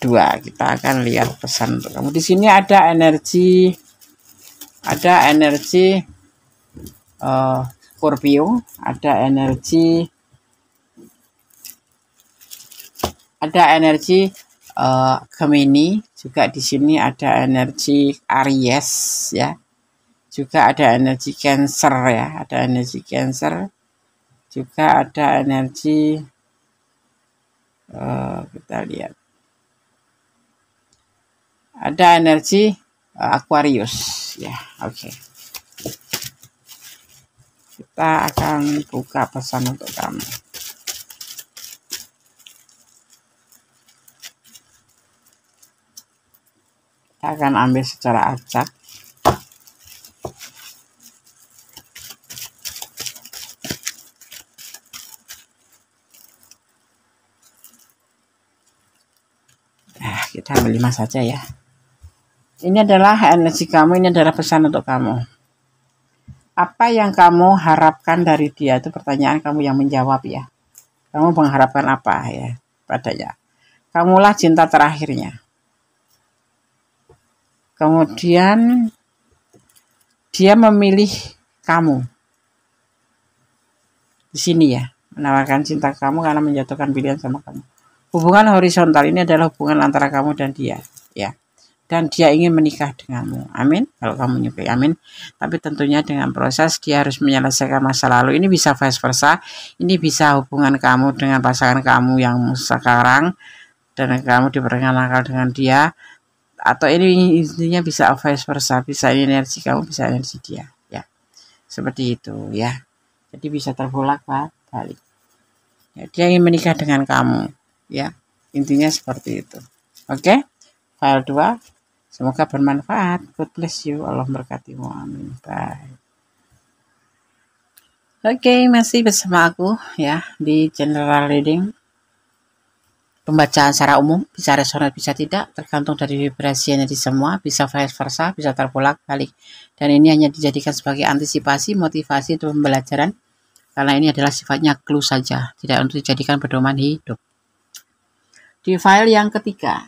2. Kita akan lihat pesan untuk kamu. Di sini ada energi Scorpio, ada energi Gemini, juga di sini ada energi Aries ya. Juga ada energi Cancer ya, juga ada energi kita lihat. Ada energi Aquarius ya. Oke. Kita akan buka pesan untuk kamu. Kita akan ambil secara acak. Kita ambil 5 saja ya. Ini adalah energi kamu, ini adalah pesan untuk kamu. Apa yang kamu harapkan dari dia? Itu pertanyaan kamu yang menjawab ya. Kamu mengharapkan apa ya padanya? Kamulah cinta terakhirnya. Kemudian dia memilih kamu. Di sini ya, menawarkan cinta kamu karena menjatuhkan pilihan sama kamu. Hubungan horizontal ini adalah hubungan antara kamu dan dia, ya. dan dia ingin menikah denganmu. Amin. Kalau kamu menyukai, amin. Tapi tentunya dengan proses dia harus menyelesaikan masa lalu. Ini bisa vice versa. Ini bisa hubungan kamu dengan pasangan kamu yang sekarang dan kamu diperkenalkan dengan dia, atau ini intinya bisa vice versa, bisa energi kamu, bisa energi dia, ya. Seperti itu ya. Jadi bisa terbolak-balik. Ya, dia ingin menikah dengan kamu, ya. Intinya seperti itu. Oke. File 2. Semoga bermanfaat. God bless you. Allah berkatimu. Amin. Bye. Oke, masih bersama aku ya di general reading. Pembacaan secara umum, bisa resonan, bisa tidak, tergantung dari vibrasi energi semua, bisa vice versa, bisa terbolak-balik. Dan ini hanya dijadikan sebagai antisipasi, motivasi untuk pembelajaran, karena ini adalah sifatnya clue saja, tidak untuk dijadikan pedoman hidup. Di file yang ketiga,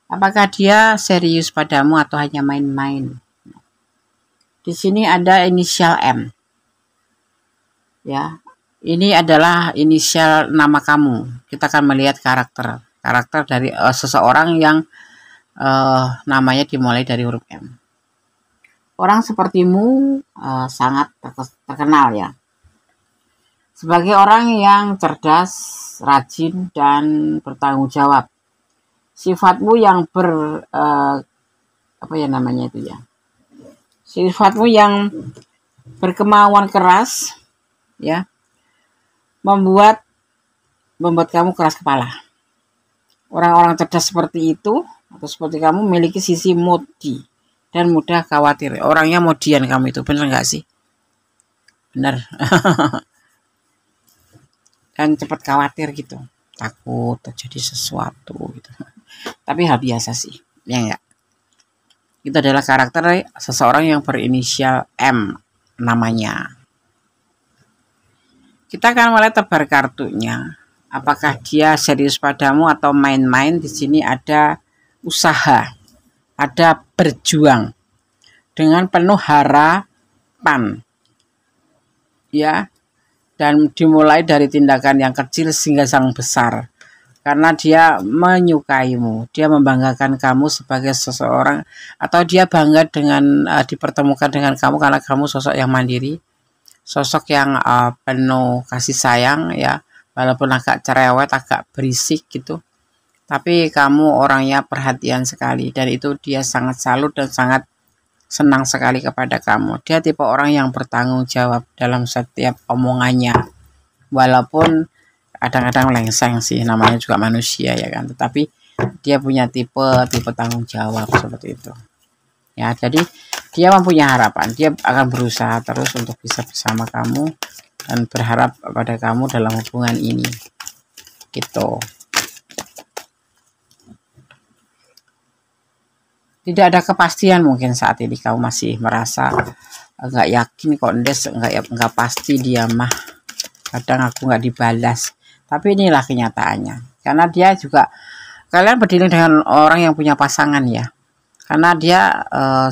apakah dia serius padamu atau hanya main-main? Di sini ada inisial M. Ya, ini adalah inisial nama kamu. Kita akan melihat karakter dari seseorang yang namanya dimulai dari huruf M. Orang sepertimu sangat terkenal ya. Sebagai orang yang cerdas, rajin, dan bertanggung jawab. Sifatmu yang Sifatmu yang berkemauan keras, ya, membuat kamu keras kepala. Orang-orang cerdas seperti itu atau seperti kamu memiliki sisi modi dan mudah khawatir. Orangnya modian kamu itu, bener nggak sih? Bener. Dan cepat khawatir gitu, takut terjadi sesuatu gitu. Tapi hal biasa sih, ya enggak? Itu adalah karakter seseorang yang berinisial M namanya. Kita akan mulai tebar kartunya. Apakah dia serius padamu atau main-main? Di sini ada usaha, ada berjuang dengan penuh harapan, ya, dan dimulai dari tindakan yang kecil sehingga sang besar. Karena dia menyukaimu, dia membanggakan kamu sebagai seseorang, atau dia bangga dengan dipertemukan dengan kamu karena kamu sosok yang mandiri, sosok yang penuh kasih sayang ya, walaupun agak cerewet, agak berisik gitu, tapi kamu orangnya perhatian sekali, dan itu dia sangat salut dan sangat senang sekali kepada kamu. Dia tipe orang yang bertanggung jawab dalam setiap omongannya, walaupun kadang-kadang melengseng sih, namanya juga manusia ya kan, tetapi dia punya tipe tanggung jawab seperti itu ya. Jadi dia mempunyai harapan, dia akan berusaha terus untuk bisa bersama kamu dan berharap pada kamu dalam hubungan ini gitu. Tidak ada kepastian, mungkin saat ini kamu masih merasa nggak yakin kok, nggak pasti dia mah, kadang aku nggak dibalas. Tapi inilah kenyataannya, karena dia juga, kalian berdiri dengan orang yang punya pasangan ya, karena dia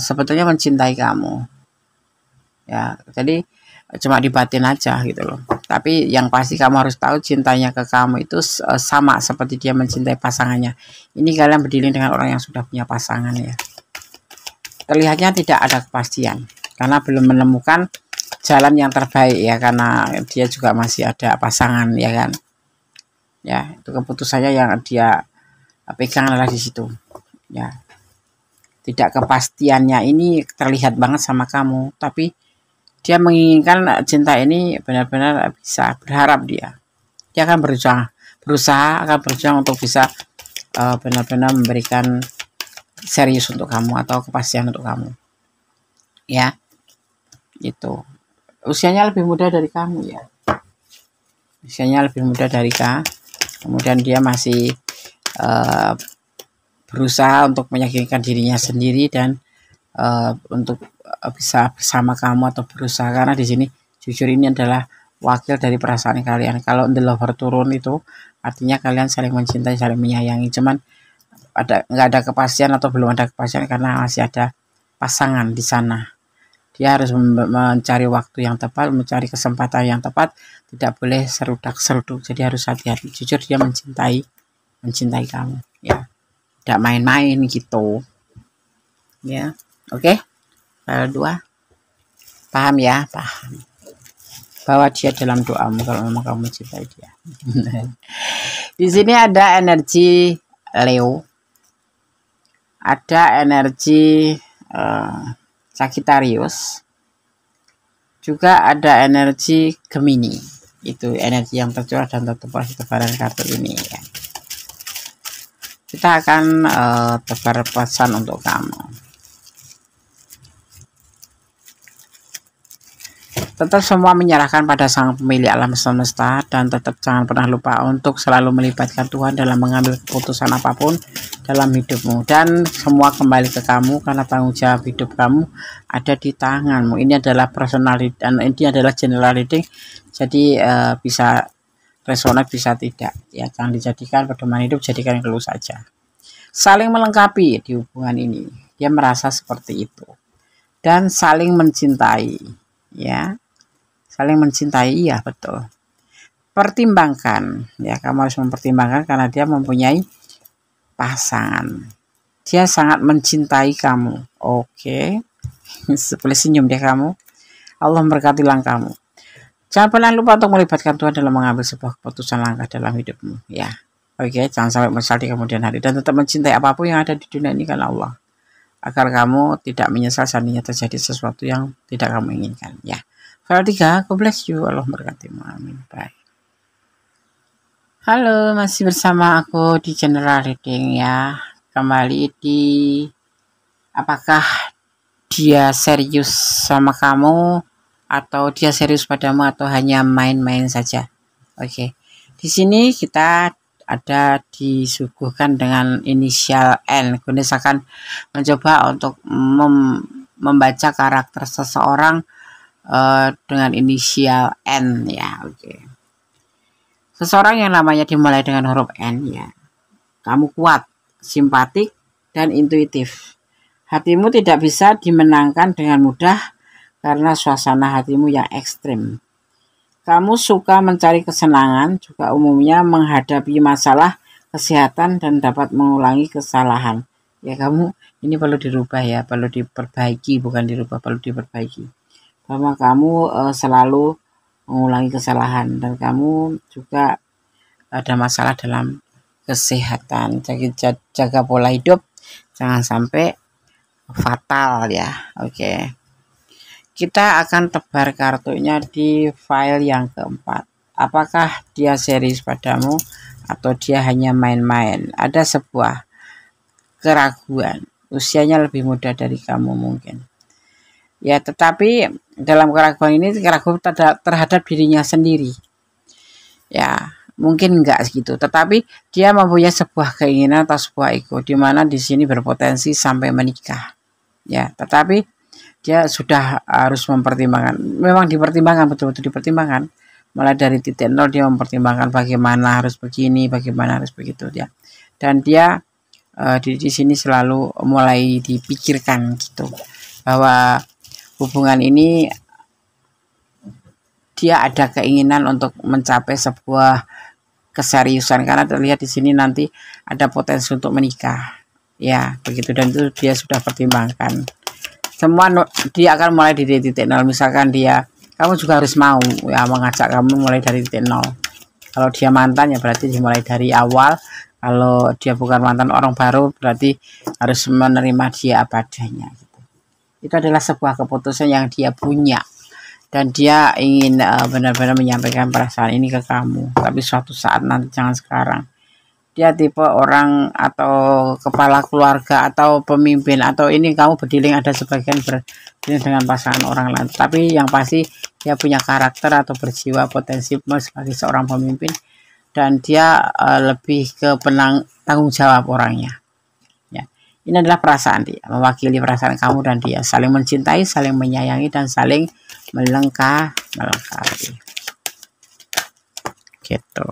sebetulnya mencintai kamu ya. Jadi cuma dibatin aja gitu loh, tapi yang pasti kamu harus tahu cintanya ke kamu itu sama seperti dia mencintai pasangannya. Ini kalian berdiri dengan orang yang sudah punya pasangan ya. Terlihatnya tidak ada kepastian karena belum menemukan jalan yang terbaik ya, karena dia juga masih ada pasangan ya kan ya. Itu keputusannya yang dia pegang adalah di situ ya. Tidak kepastiannya ini terlihat banget sama kamu, tapi dia menginginkan cinta ini benar-benar bisa, berharap dia akan berusaha akan berjuang untuk bisa benar-benar memberikan serius untuk kamu atau kepastian untuk kamu ya. Itu usianya lebih muda dari kamu ya, usianya lebih muda dari kamu. Kemudian dia masih berusaha untuk meyakinkan dirinya sendiri dan untuk bisa bersama kamu atau berusaha, karena di sini jujur ini adalah wakil dari perasaan kalian. Kalau the lover turun itu artinya kalian saling mencintai, saling menyayangi, cuman nggak ada kepastian atau belum ada kepastian karena masih ada pasangan di sana. Dia harus mencari waktu yang tepat, mencari kesempatan yang tepat, tidak boleh serudak-seruduk, jadi harus hati-hati. Jujur dia mencintai kamu ya, tidak main-main gitu Ya, oke. File 2. Paham ya? Paham. Bawa dia dalam doamu kalau memang kamu mencintai dia. Di sini ada energi Leo, ada energi Sagittarius, juga ada energi Gemini. Itu energi yang tercurah dan tertumpah di tebaran kartu ini ya. Kita akan tebar pesan untuk kamu. Tetap semua menyerahkan pada sang pemilik alam semesta, dan tetap jangan pernah lupa untuk selalu melibatkan Tuhan dalam mengambil keputusan apapun dalam hidupmu, dan semua kembali ke kamu karena tanggung jawab hidup kamu ada di tanganmu. Ini adalah personality dan ini adalah general reading, jadi bisa resonate bisa tidak ya. Jangan dijadikan pedoman hidup, jadikan keluh saja. Saling melengkapi di hubungan ini, dia merasa seperti itu, dan saling mencintai ya. Saling mencintai, iya betul. Pertimbangkan ya, kamu harus mempertimbangkan karena dia mempunyai pasangan. Dia sangat mencintai kamu. Oke. Boleh senyum deh kamu. Allah memberkati langkahmu. Jangan pernah lupa untuk melibatkan Tuhan dalam mengambil sebuah keputusan langkah dalam hidupmu ya. Oke, jangan sampai menyesal di kemudian hari, dan tetap mencintai apapun yang ada di dunia ini karena Allah, agar kamu tidak menyesal seandainya terjadi sesuatu yang tidak kamu inginkan ya. File 3, God bless you, Allah berkatimu, amin. Bye. Halo, masih bersama aku di general reading ya. Kembali di apakah dia serius sama kamu, atau dia serius padamu, atau hanya main-main saja. Oke. Di sini kita ada disuguhkan dengan inisial N. Gunis akan mencoba untuk membaca karakter seseorang dengan inisial N ya. Oke. Seseorang yang namanya dimulai dengan huruf N ya. Kamu kuat, simpatik, dan intuitif. Hatimu tidak bisa dimenangkan dengan mudah karena suasana hatimu yang ekstrim. Kamu suka mencari kesenangan, juga umumnya menghadapi masalah kesehatan dan dapat mengulangi kesalahan. Ya, kamu ini perlu dirubah ya, perlu diperbaiki, bukan dirubah, perlu diperbaiki. Bahwa kamu selalu mengulangi kesalahan, dan kamu juga ada masalah dalam kesehatan. Jaga pola hidup, jangan sampai fatal ya. Oke. Kita akan tebar kartunya di file yang keempat. Apakah dia serius padamu atau dia hanya main-main? Ada sebuah keraguan. Usianya lebih muda dari kamu mungkin. Ya, tetapi dalam keraguan ini keraguan terhadap dirinya sendiri. Ya, mungkin enggak gitu, tetapi dia mempunyai sebuah keinginan atau sebuah ego di mana di sini berpotensi sampai menikah. Ya, tetapi dia sudah harus mempertimbangkan. Memang dipertimbangkan, betul-betul dipertimbangkan. Mulai dari titik nol dia mempertimbangkan bagaimana harus begini, bagaimana harus begitu ya. Dan dia di sini selalu mulai dipikirkan gitu, bahwa hubungan ini dia ada keinginan untuk mencapai sebuah keseriusan, karena terlihat di sini nanti ada potensi untuk menikah ya begitu, dan itu dia sudah pertimbangkan semua. Dia akan mulai dari titik nol. Misalkan kamu juga harus mau ya mengajak kamu mulai dari titik nol. Kalau dia mantan ya berarti dimulai dari awal. Kalau dia bukan mantan, orang baru, berarti harus menerima dia apa adanya gitu. Itu adalah sebuah keputusan yang dia punya, dan dia ingin benar-benar menyampaikan perasaan ini ke kamu, tapi suatu saat nanti, jangan sekarang. Dia tipe orang atau kepala keluarga atau pemimpin, atau ini kamu berdiling, ada sebagian berdiling dengan pasangan orang lain, tapi yang pasti dia punya karakter atau berjiwa potensi sebagai seorang pemimpin, dan dia lebih ke tanggung jawab orangnya. Ini adalah perasaan dia, mewakili perasaan kamu dan dia, saling mencintai, saling menyayangi, dan saling melengkapi. Gitu.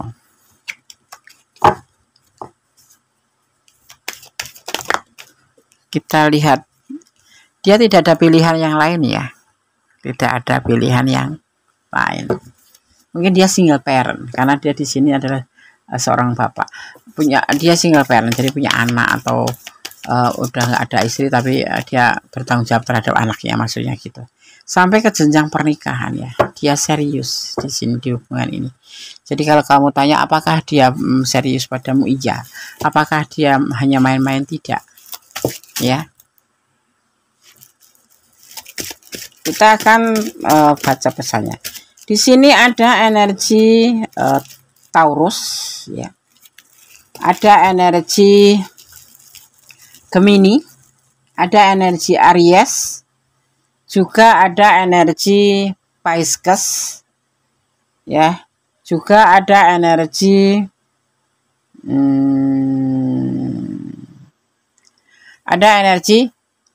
Kita lihat, dia tidak ada pilihan yang lain ya. Tidak ada pilihan yang lain. Mungkin dia single parent, karena dia di sini adalah seorang bapak. Dia single parent, jadi punya anak atau udah nggak ada istri tapi dia bertanggung jawab terhadap anaknya, maksudnya gitu. Sampai ke jenjang pernikahan ya, dia serius di sini di hubungan ini. Jadi kalau kamu tanya apakah dia serius padamu, iya. Apakah dia hanya main-main, tidak. Ya, kita akan baca pesannya. Di sini ada energi Taurus, ya. Ada energi Gemini, ada energi Aries, juga ada energi Pisces, ya, juga ada energi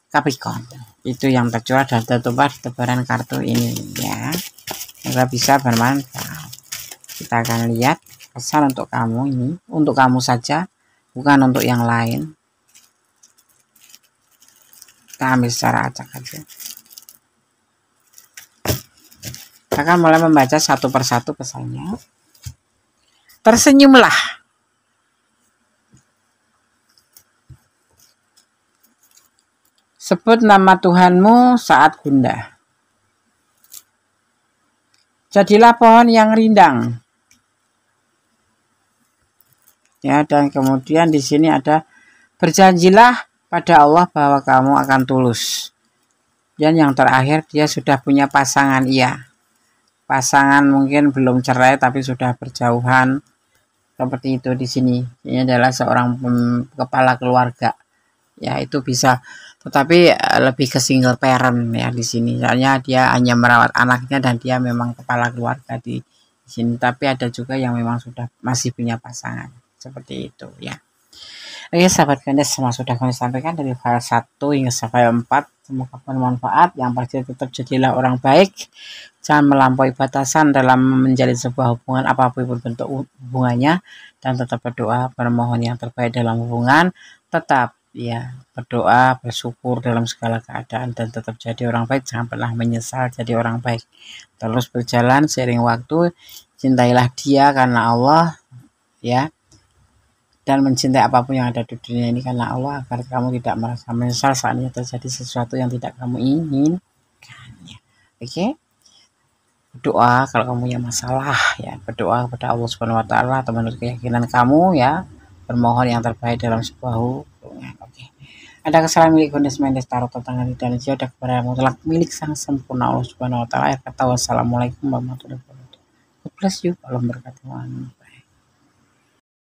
Capricorn. Itu yang tercurah dan tertumpah di tebaran kartu ini ya. Semoga bisa bermanfaat. Kita akan lihat pesan untuk kamu ini, untuk kamu saja, bukan untuk yang lain. Kita ambil secara acak aja. Kita akan mulai membaca satu persatu pesannya. Tersenyumlah. Sebut nama Tuhanmu saat gundah. Jadilah pohon yang rindang. Ya, dan kemudian di sini ada berjanjilah pada Allah bahwa kamu akan tulus. Dan yang terakhir, dia sudah punya pasangan, iya. Pasangan mungkin belum cerai tapi sudah berjauhan. Seperti itu di sini. Ini adalah seorang kepala keluarga. Ya, itu bisa, tetapi lebih ke single parent ya di sini. Soalnya dia hanya merawat anaknya dan dia memang kepala keluarga di sini. Tapi ada juga yang memang sudah masih punya pasangan. Seperti itu ya. Oke sahabat Gandes, semua sudah kami sampaikan dari file 1 hingga file 4. Semoga bermanfaat. Yang pasti tetap jadilah orang baik. Jangan melampaui batasan dalam menjalin sebuah hubungan apapun bentuk hubungannya. Dan tetap berdoa, bermohon yang terbaik dalam hubungan. Tetap ya berdoa, bersyukur dalam segala keadaan. Dan tetap jadi orang baik. Jangan pernah menyesal jadi orang baik. Terus berjalan seiring waktu. Cintailah dia karena Allah ya. Dan mencintai apapun yang ada di dunia ini karena Allah, agar kamu tidak merasa menyesal saatnya terjadi sesuatu yang tidak kamu inginkan ya. Oke, berdoa kalau kamu punya masalah ya, berdoa kepada Allah Subhanahu Wa Taala atau menurut keyakinan kamu ya, bermohon yang terbaik dalam sebuah hubungan. Oke, ada kesalahan milik Gandes Mendes Tarot Tangan dan ada kepada mutlak milik sang sempurna Allah Subhanahu Wa Taala. Kata wassalamualaikum warahmatullahi wabarakatuh. God bless you. Allah berkati.